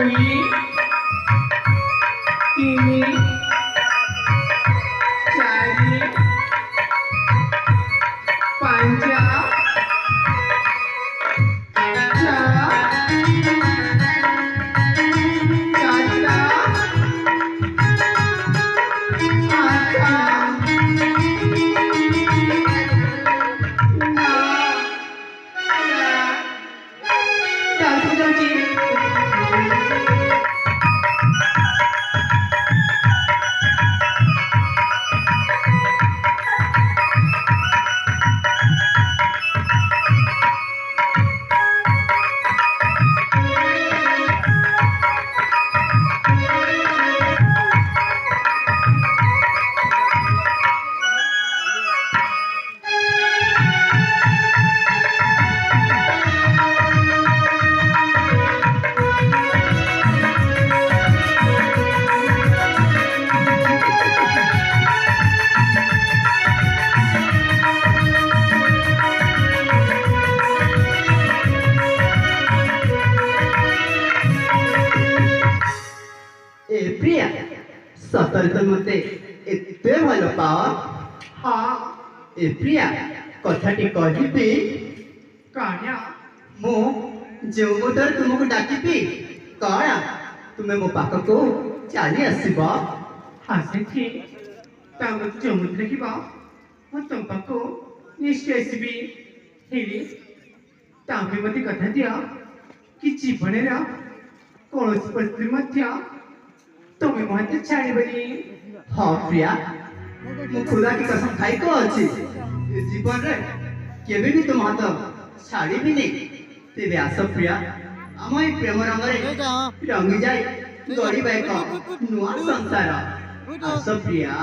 ଦୁଇ ତିନି ଚାରି ପାଞ୍ଚ प्रिया सतर तो मते एते भल पाओ हाँ ए प्रिया कथाटी कहबी कान्या मु जो मुदर तुमको डाकिबी कणा तुमे मो पाखको चली आसीबो हासेठी तांग जमुद देखिबा हो तुम पाको निश्चय आसीबी हेली तांबे मते कथा दिया कि जीवने रा कौन परिस्थिति मध्य तुम्हें मत छाड़बनी हाँ प्रिया मु खुदा की कसम खाई को अछि जीवन रे केबे भी तुम हाथ छाड़ी भी नहीं तेबे आस प्रिया आम ए प्रेम रंग रे रंगी जाए गरीब एक नुआ संसार आस प्रिया